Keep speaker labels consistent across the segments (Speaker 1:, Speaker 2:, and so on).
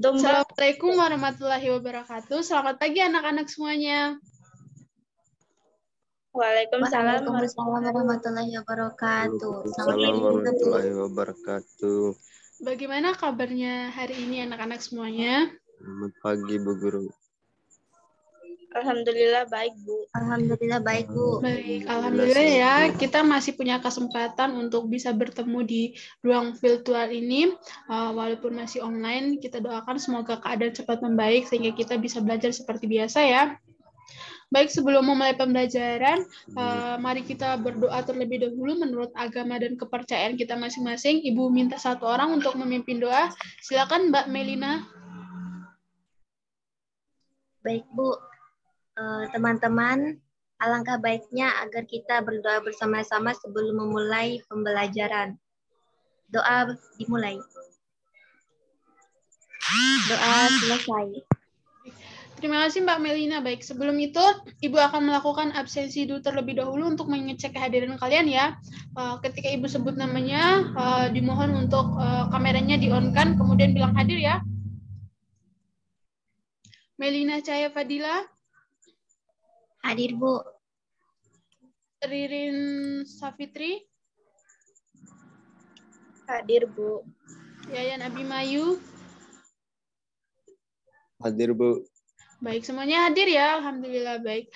Speaker 1: Mbak.
Speaker 2: Assalamualaikum warahmatullahi wabarakatuh. Selamat pagi anak-anak semuanya.
Speaker 1: Waalaikumsalam
Speaker 3: warahmatullahi wabarakatuh.
Speaker 4: Waalaikumsalam warahmatullahi wabarakatuh.
Speaker 2: Bagaimana kabarnya hari ini anak-anak semuanya?
Speaker 4: Selamat pagi Bu Guru.
Speaker 1: Alhamdulillah baik, Bu.
Speaker 3: Alhamdulillah baik, Bu.
Speaker 2: Baik, alhamdulillah ya. Kita masih punya kesempatan untuk bisa bertemu di ruang virtual ini. Walaupun masih online, kita doakan semoga keadaan cepat membaik sehingga kita bisa belajar seperti biasa ya. Baik, sebelum memulai pembelajaran, mari kita berdoa terlebih dahulu menurut agama dan kepercayaan kita masing-masing. Ibu minta satu orang untuk memimpin doa. Silakan Mbak Melina.
Speaker 3: Baik, Bu. Teman-teman, alangkah baiknya agar kita berdoa bersama-sama sebelum memulai pembelajaran. Doa dimulai. Doa selesai.
Speaker 2: Terima kasih Mbak Melina. Baik, sebelum itu Ibu akan melakukan absensi dulu terlebih dahulu untuk mengecek kehadiran kalian ya. Ketika Ibu sebut namanya, dimohon untuk kameranya di-on-kan, kemudian bilang hadir ya. Melina Cahaya Fadila.
Speaker 3: Hadir, Bu.
Speaker 2: Ririn Safitri.
Speaker 1: Hadir, Bu.
Speaker 2: Yayan Abimayu.
Speaker 4: Hadir Bu.
Speaker 2: Baik, semuanya hadir ya. Alhamdulillah baik.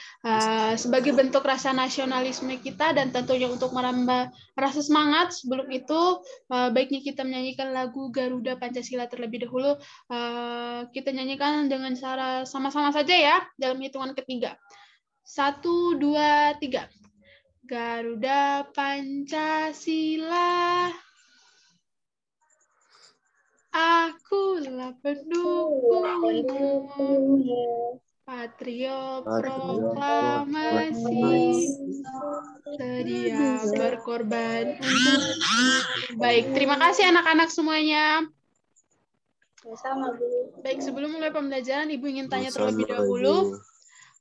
Speaker 2: Sebagai bentuk rasa nasionalisme kita dan tentunya untuk menambah rasa semangat, sebelum itu baiknya kita menyanyikan lagu Garuda Pancasila terlebih dahulu. Kita nyanyikan dengan cara sama-sama saja ya, dalam hitungan ketiga. 1, 2, 3. Garuda Pancasila, akulah pendukungmu, Patrio proklamasi, sedia berkorban untukmu. Baik, terima kasih anak-anak semuanya.
Speaker 1: Sama, Bu.
Speaker 2: Baik, sebelum mulai pembelajaran, Ibu ingin tanya terlebih dahulu.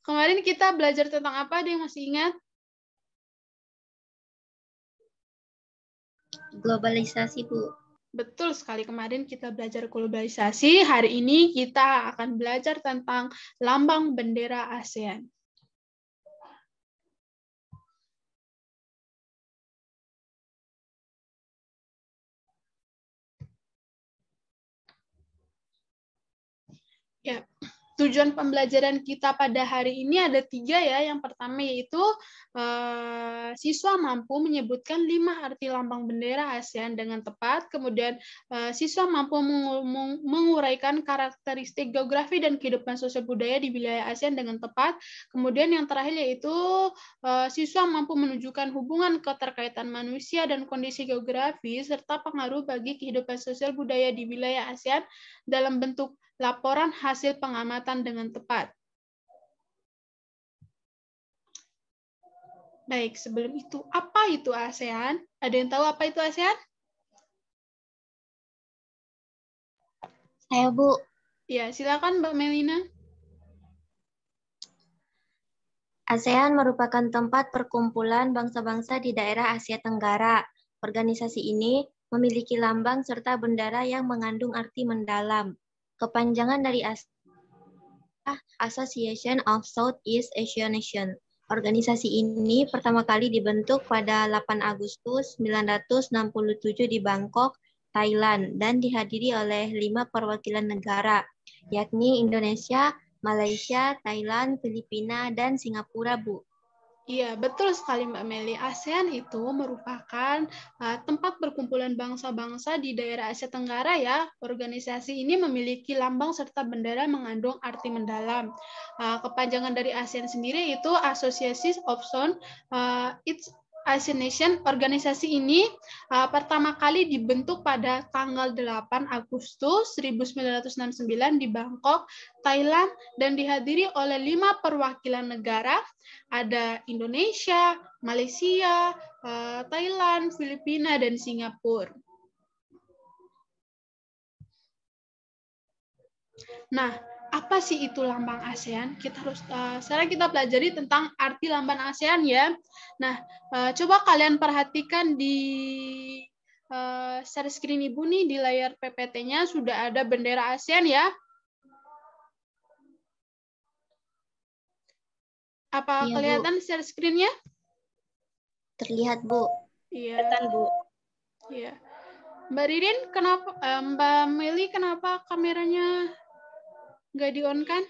Speaker 2: Kemarin kita belajar tentang apa? Ada yang masih ingat?
Speaker 3: Globalisasi, Bu.
Speaker 2: Betul sekali, kemarin kita belajar globalisasi. Hari ini kita akan belajar tentang lambang bendera ASEAN. Ya, tujuan pembelajaran kita pada hari ini ada 3 ya. Yang pertama yaitu siswa mampu menyebutkan 5 arti lambang bendera ASEAN dengan tepat. Kemudian siswa mampu menguraikan karakteristik geografi dan kehidupan sosial budaya di wilayah ASEAN dengan tepat. Kemudian yang terakhir yaitu siswa mampu menunjukkan hubungan keterkaitan manusia dan kondisi geografi serta pengaruh bagi kehidupan sosial budaya di wilayah ASEAN dalam bentuk laporan hasil pengamatan dengan tepat. Baik, sebelum itu, apa itu ASEAN? Ada yang tahu apa itu ASEAN?
Speaker 3: Saya, Bu.
Speaker 2: Ya, silakan Mbak Melina.
Speaker 3: ASEAN merupakan tempat perkumpulan bangsa-bangsa di daerah Asia Tenggara. Organisasi ini memiliki lambang serta bendera yang mengandung arti mendalam. Kepanjangan dari Association of Southeast Asian Nations. Organisasi ini pertama kali dibentuk pada 8 Agustus 1967 di Bangkok, Thailand, dan dihadiri oleh 5 perwakilan negara, yakni Indonesia, Malaysia, Thailand, Filipina, dan Singapura, Bu.
Speaker 2: Iya, betul sekali Mbak Meli. ASEAN itu merupakan tempat perkumpulan bangsa-bangsa di daerah Asia Tenggara ya. Organisasi ini memiliki lambang serta bendera mengandung arti mendalam. Kepanjangan dari ASEAN sendiri itu Association of Southeast Asian Nation. Organisasi ini pertama kali dibentuk pada tanggal 8 Agustus 1969 di Bangkok, Thailand, dan dihadiri oleh 5 perwakilan negara. Ada Indonesia, Malaysia, Thailand, Filipina, dan Singapura. Nah, apa sih itu lambang ASEAN? Kita harus sekarang kita pelajari tentang arti lambang ASEAN ya. Nah, coba kalian perhatikan di share screen Ibu nih di layar PPT-nya sudah ada bendera ASEAN ya. Apa
Speaker 3: Iya, Bu.
Speaker 2: kelihatan share screen-nya?
Speaker 3: Terlihat, Bu.
Speaker 2: Iya.
Speaker 1: Kelihatan, Bu.
Speaker 2: Iya. Mbak Ririn, kenapa Mbak Meli kenapa kameranya nggak di-on kan?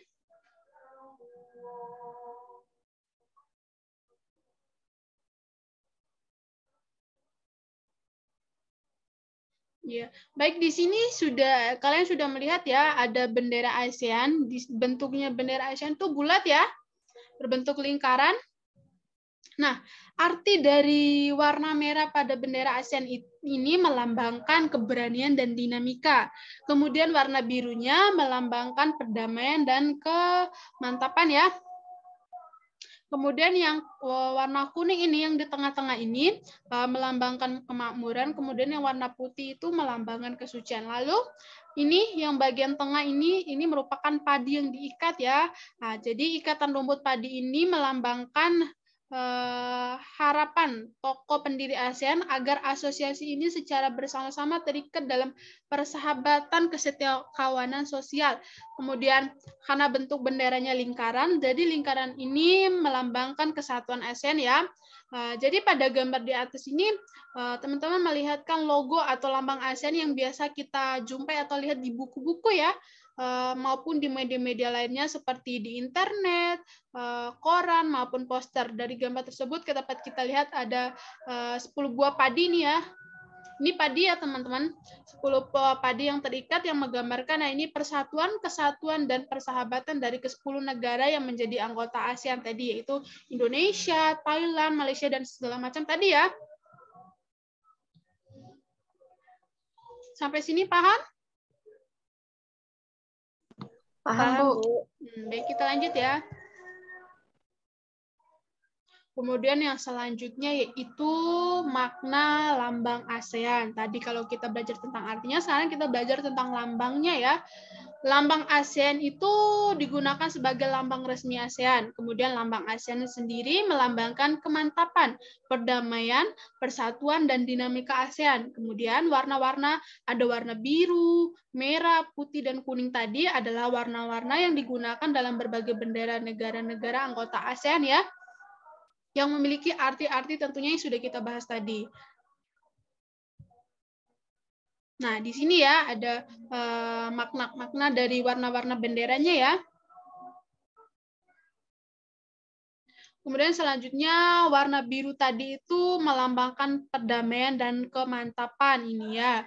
Speaker 2: Ya, baik di sini kalian sudah melihat ya ada bendera ASEAN. Bentuknya bendera ASEAN itu bulat ya, berbentuk lingkaran. Nah, arti dari warna merah pada bendera ASEAN ini melambangkan keberanian dan dinamika. Kemudian warna birunya melambangkan perdamaian dan kemantapan ya. Kemudian yang warna kuning ini yang di tengah-tengah ini melambangkan kemakmuran, kemudian yang warna putih itu melambangkan kesucian. Lalu ini yang bagian tengah ini merupakan padi yang diikat ya. Nah, jadi ikatan rumput padi ini melambangkan harapan tokoh pendiri ASEAN agar asosiasi ini secara bersama-sama terikat dalam persahabatan kesetiakawanan sosial. Kemudian karena bentuk benderanya lingkaran, jadi lingkaran ini melambangkan kesatuan ASEAN ya. Jadi pada gambar di atas ini teman-teman melihatkan logo atau lambang ASEAN yang biasa kita jumpai atau lihat di buku-buku ya, maupun di media-media lainnya seperti di internet, koran maupun poster. Dari gambar tersebut dapat kita lihat ada 10 buah padi nih ya. Ini padi ya teman-teman, 10 padi yang terikat yang menggambarkan ini persatuan, kesatuan, dan persahabatan dari ke-10 negara yang menjadi anggota ASEAN tadi, yaitu Indonesia, Thailand, Malaysia, dan segala macam tadi ya. Sampai sini paham?
Speaker 1: Paham, Bu.
Speaker 2: Baik, kita lanjut ya. Kemudian yang selanjutnya yaitu makna lambang ASEAN. Tadi kalau kita belajar tentang artinya, sekarang kita belajar tentang lambangnya ya. Lambang ASEAN itu digunakan sebagai lambang resmi ASEAN. Kemudian lambang ASEAN sendiri melambangkan kemantapan, perdamaian, persatuan, dan dinamika ASEAN. Kemudian warna-warna, ada warna biru, merah, putih, dan kuning tadi adalah warna-warna yang digunakan dalam berbagai bendera negara-negara anggota ASEAN ya, yang memiliki arti-arti tentunya yang sudah kita bahas tadi. Nah, di sini ya ada makna-makna dari warna-warna benderanya ya. Kemudian selanjutnya warna biru tadi itu melambangkan perdamaian dan kemantapan ini ya.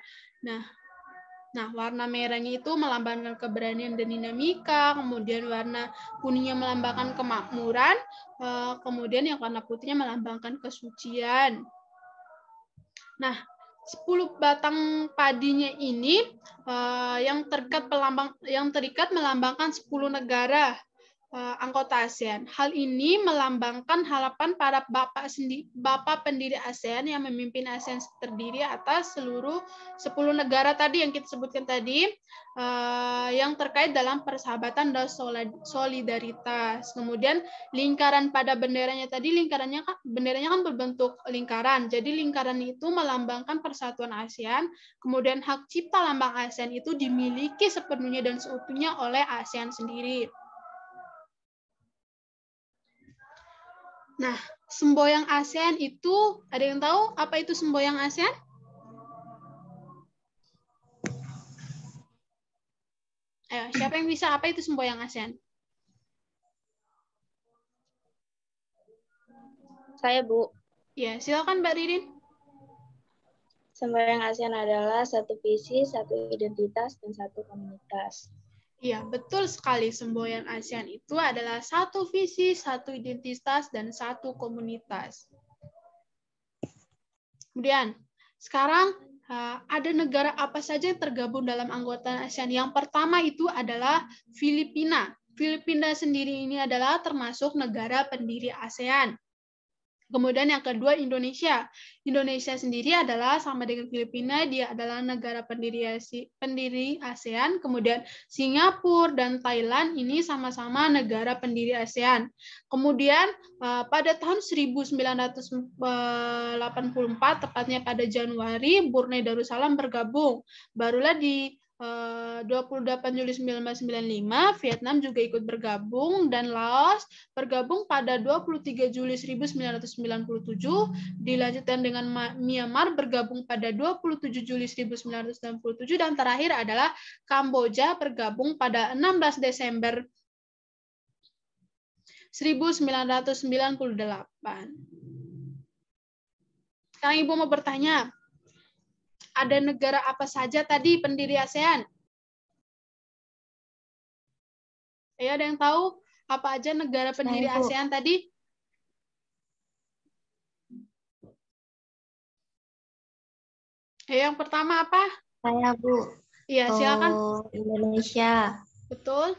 Speaker 2: Nah, warna merahnya itu melambangkan keberanian dan dinamika, kemudian warna kuningnya melambangkan kemakmuran, kemudian yang warna putihnya melambangkan kesucian. Nah, 10 batang padinya ini yang terikat melambangkan 10 negara anggota ASEAN. Hal ini melambangkan harapan para bapak pendiri ASEAN yang memimpin ASEAN terdiri atas seluruh 10 negara tadi yang kita sebutkan tadi, yang terkait dalam persahabatan dan solidaritas. Kemudian lingkaran pada benderanya tadi, benderanya kan berbentuk lingkaran. Jadi lingkaran itu melambangkan persatuan ASEAN. Kemudian hak cipta lambang ASEAN itu dimiliki sepenuhnya dan seutuhnya oleh ASEAN sendiri. Nah, semboyan ASEAN itu, ada yang tahu apa itu semboyan ASEAN? Ayo, siapa yang bisa, apa itu semboyan ASEAN?
Speaker 1: Saya, Bu.
Speaker 2: Ya, silakan Mbak Ririn.
Speaker 1: Semboyan ASEAN adalah satu visi, satu identitas, dan satu komunitas.
Speaker 2: Iya, betul sekali. Semboyan ASEAN itu adalah satu visi, satu identitas, dan satu komunitas. Kemudian, sekarang ada negara apa saja yang tergabung dalam anggota ASEAN? Yang pertama itu adalah Filipina. Filipina sendiri ini adalah termasuk negara pendiri ASEAN. Kemudian yang kedua Indonesia. Indonesia sendiri adalah sama dengan Filipina, dia adalah negara pendiri ASEAN. Kemudian Singapura dan Thailand ini sama-sama negara pendiri ASEAN. Kemudian pada tahun 1984, tepatnya pada Januari, Brunei Darussalam bergabung. Barulah di 28 Juli 1995, Vietnam juga ikut bergabung, dan Laos bergabung pada 23 Juli 1997, dilanjutkan dengan Myanmar bergabung pada 27 Juli 1997, dan terakhir adalah Kamboja bergabung pada 16 Desember 1998. Sekarang Ibu mau bertanya, ada negara apa saja tadi pendiri ASEAN? Ayo, ada yang tahu apa aja negara pendiri ASEAN tadi? Ayo, yang pertama apa?
Speaker 3: Saya, Bu.
Speaker 2: Iya, silakan.
Speaker 3: Indonesia.
Speaker 2: Betul.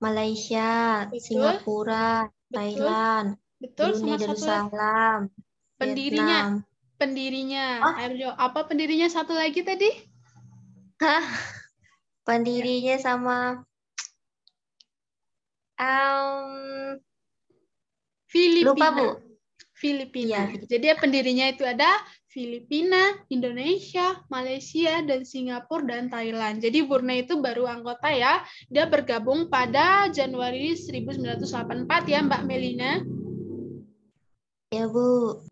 Speaker 3: Malaysia,
Speaker 2: Betul.
Speaker 3: Singapura,
Speaker 2: Betul.
Speaker 3: Thailand,
Speaker 2: Betul,
Speaker 3: Brunei
Speaker 2: sama satu
Speaker 3: Darussalam,
Speaker 2: pendirinya.
Speaker 3: Vietnam.
Speaker 2: Pendirinya.
Speaker 3: Oh.
Speaker 2: Ayo, apa pendirinya satu lagi tadi?
Speaker 3: Hah? Pendirinya sama
Speaker 2: Filipina.
Speaker 3: lupa, Bu.
Speaker 2: Filipina.
Speaker 3: Iya.
Speaker 2: Jadi pendirinya itu ada Filipina, Indonesia, Malaysia, dan Singapura, dan Thailand. Jadi Brunei itu baru anggota ya. Dia bergabung pada Januari 1984 ya, Mbak Melina.
Speaker 3: Ya, Bu.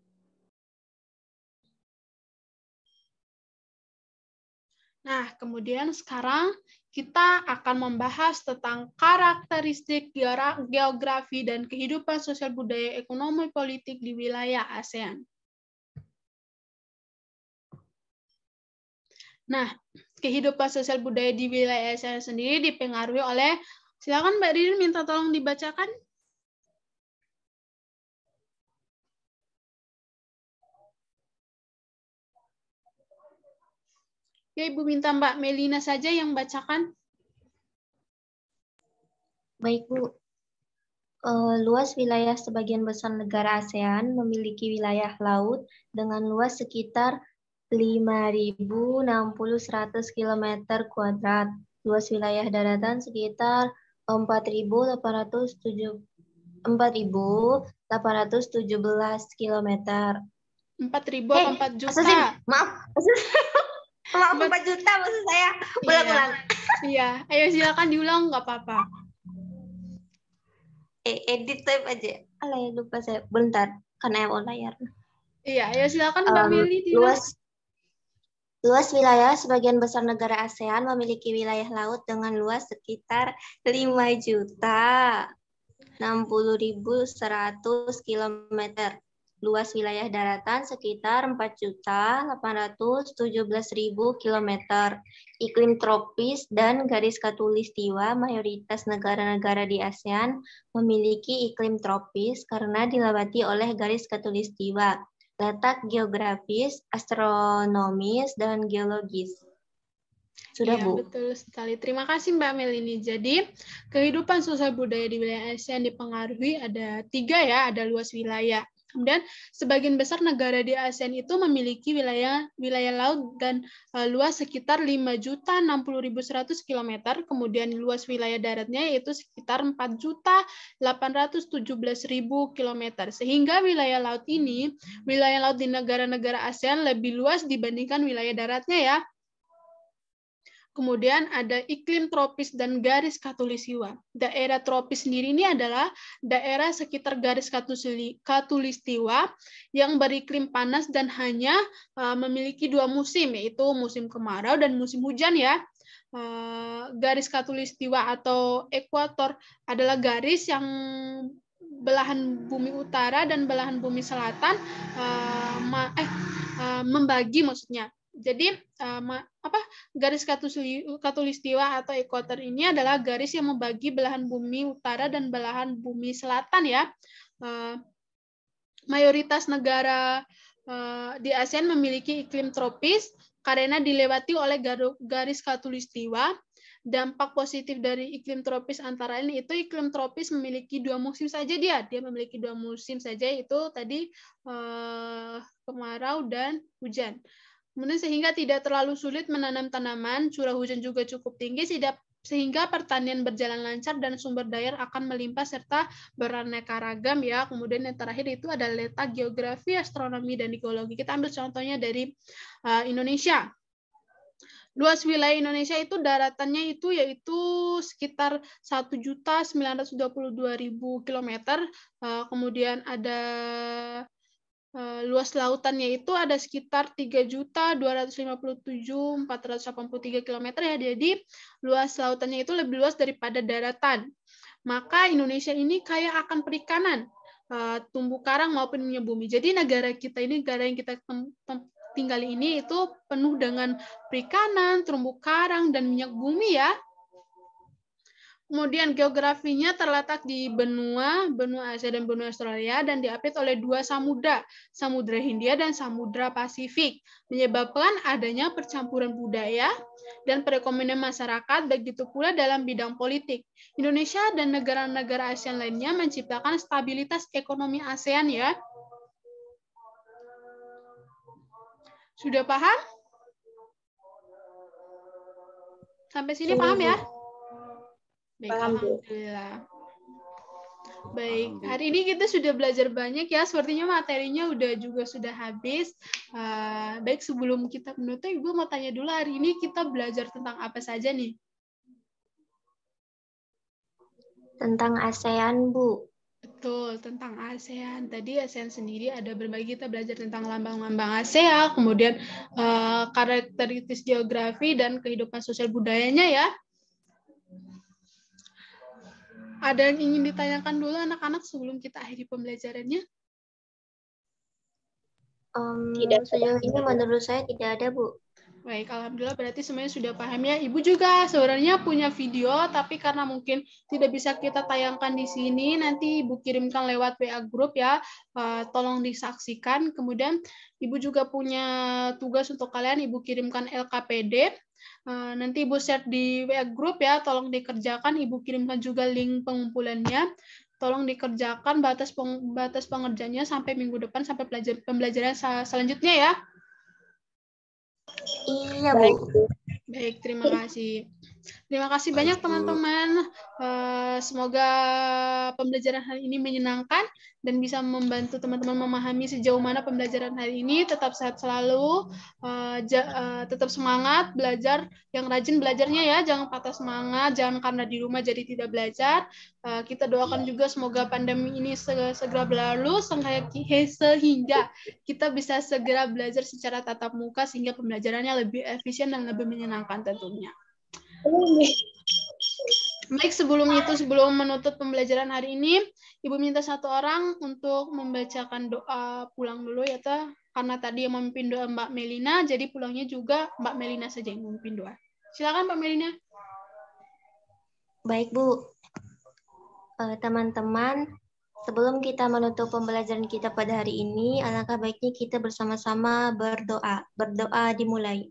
Speaker 2: Nah, kemudian sekarang kita akan membahas tentang karakteristik geografi dan kehidupan sosial budaya ekonomi politik di wilayah ASEAN. Nah, kehidupan sosial budaya di wilayah ASEAN sendiri dipengaruhi oleh, silakan Mbak Ririn minta tolong dibacakan. Ya, Ibu minta Mbak Melina saja yang bacakan.
Speaker 3: Baik, Bu. Luas wilayah sebagian besar negara ASEAN memiliki wilayah laut dengan luas sekitar 5.060-100 km kuadrat. Luas wilayah daratan sekitar 4.817 km.
Speaker 2: 4.000 apa 4 juta?
Speaker 3: Maaf. Maaf, 4 juta maksud saya. Ulang-ulang.
Speaker 2: Iya, ayo silakan diulang, nggak apa-apa.
Speaker 3: Edit type aja. Alah, lupa saya. Bentar, karena yang layar.
Speaker 2: Iya, ayo silakan Mbak Meli diulang.
Speaker 3: Luas wilayah sebagian besar negara ASEAN memiliki wilayah laut dengan luas sekitar 5.060.100 km. Luas wilayah daratan sekitar 4.817.000 km. Iklim tropis dan garis khatulistiwa, mayoritas negara-negara di ASEAN memiliki iklim tropis karena dilewati oleh garis khatulistiwa. Letak geografis, astronomis, dan geologis. Sudah,
Speaker 2: iya,
Speaker 3: Bu.
Speaker 2: betul sekali. Terima kasih Mbak Melini. Jadi, kehidupan sosial budaya di wilayah ASEAN dipengaruhi ada 3 ya, ada luas wilayah. Kemudian sebagian besar negara di ASEAN itu memiliki wilayah laut dan luas sekitar 5.060.100 km. Kemudian luas wilayah daratnya yaitu sekitar 4.817.000 km. Sehingga wilayah laut di negara-negara ASEAN lebih luas dibandingkan wilayah daratnya ya. Kemudian ada iklim tropis dan garis khatulistiwa. Daerah tropis sendiri ini adalah daerah sekitar garis khatulistiwa yang beriklim panas dan hanya memiliki 2 musim, yaitu musim kemarau dan musim hujan ya. Garis khatulistiwa atau ekuator adalah garis yang belahan bumi utara dan belahan bumi selatan membagi maksudnya. Jadi garis khatulistiwa atau ekuator ini adalah garis yang membagi belahan bumi utara dan belahan bumi selatan ya. Mayoritas negara di ASEAN memiliki iklim tropis karena dilewati oleh garis khatulistiwa. dampak positif dari iklim tropis antara lain itu iklim tropis memiliki 2 musim saja dia memiliki 2 musim saja, itu tadi kemarau dan hujan. Kemudian sehingga tidak terlalu sulit menanam tanaman, curah hujan juga cukup tinggi sehingga pertanian berjalan lancar dan sumber daya akan melimpah serta beraneka ragam ya. Kemudian yang terakhir itu ada letak geografi, astronomi, dan ekologi. Kita ambil contohnya dari Indonesia. Luas wilayah Indonesia itu daratannya itu yaitu sekitar 1.922.000 km. Kemudian ada luas lautannya itu ada sekitar 3.257.483 km ya. Jadi luas lautannya itu lebih luas daripada daratan. Maka Indonesia ini kaya akan perikanan, tumbuh karang maupun minyak bumi. Jadi negara kita ini, negara yang kita tinggal ini itu penuh dengan perikanan, terumbu karang, dan minyak bumi ya. Kemudian geografinya terletak di benua Asia dan benua Australia, dan diapit oleh 2 samudra, Samudra Hindia dan Samudra Pasifik, menyebabkan adanya percampuran budaya dan perekonomian masyarakat, begitu pula dalam bidang politik. Indonesia dan negara-negara ASEAN lainnya menciptakan stabilitas ekonomi ASEAN ya. Sudah paham? Sampai sini paham ya? Baik,
Speaker 1: Paham, Bu.
Speaker 2: alhamdulillah. Baik, hari ini kita sudah belajar banyak ya. Sepertinya materinya sudah habis. Baik, sebelum kita menutup, Ibu mau tanya dulu, hari ini kita belajar tentang apa saja nih?
Speaker 3: Tentang ASEAN, Bu.
Speaker 2: Betul, tentang ASEAN. Tadi ASEAN sendiri ada berbagai, kita belajar tentang lambang-lambang ASEAN, kemudian karakteristik geografi dan kehidupan sosial budayanya ya. Ada yang ingin ditanyakan dulu anak-anak sebelum kita akhiri pembelajarannya?
Speaker 1: Tidak.
Speaker 3: Sejauh ini menurut saya tidak ada, Bu.
Speaker 2: Baik, alhamdulillah berarti semuanya sudah paham ya. Ibu juga sebenarnya punya video, tapi karena mungkin tidak bisa kita tayangkan di sini, nanti Ibu kirimkan lewat WA Group ya. Tolong disaksikan. Kemudian Ibu juga punya tugas untuk kalian, Ibu kirimkan LKPD. Nanti Ibu share di WA Group ya, tolong dikerjakan. Ibu kirimkan juga link pengumpulannya. Tolong dikerjakan, batas pengerjaannya sampai minggu depan, sampai pembelajaran selanjutnya ya.
Speaker 3: Iya, Bu.
Speaker 2: Baik, terima kasih. Terima kasih banyak teman-teman. Semoga pembelajaran hari ini menyenangkan dan bisa membantu teman-teman memahami sejauh mana pembelajaran hari ini. Tetap sehat selalu, tetap semangat belajar, yang rajin belajarnya ya, jangan patah semangat, jangan karena di rumah jadi tidak belajar. Kita doakan juga semoga pandemi ini segera berlalu sehingga kita bisa segera belajar secara tatap muka sehingga pembelajarannya lebih efisien dan lebih menyenangkan tentunya. Baik, sebelum menutup pembelajaran hari ini, Ibu minta 1 orang untuk membacakan doa pulang dulu ya, karena tadi yang memimpin doa Mbak Melina, jadi pulangnya juga Mbak Melina saja yang memimpin doa. Silakan Mbak Melina.
Speaker 3: Baik, Bu. Teman-teman, sebelum kita menutup pembelajaran kita pada hari ini, alangkah baiknya kita bersama-sama berdoa. Berdoa dimulai.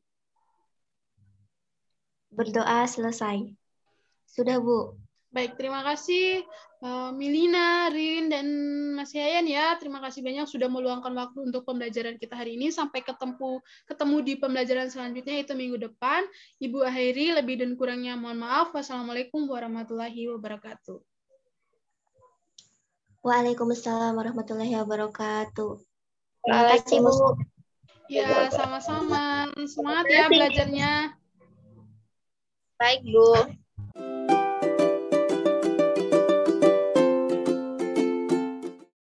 Speaker 3: Berdoa selesai. Sudah, Bu.
Speaker 2: Baik, terima kasih Melina, Rin, dan Mas Yayan ya. Terima kasih banyak sudah meluangkan waktu untuk pembelajaran kita hari ini. Sampai ketemu di pembelajaran selanjutnya, itu minggu depan. Ibu akhiri, lebih dan kurangnya mohon maaf. Wassalamualaikum warahmatullahi wabarakatuh.
Speaker 3: Waalaikumsalam warahmatullahi wabarakatuh. Terima kasih, Bu.
Speaker 2: Ya, sama-sama. Semangat ya belajarnya.
Speaker 1: Baik, Bu.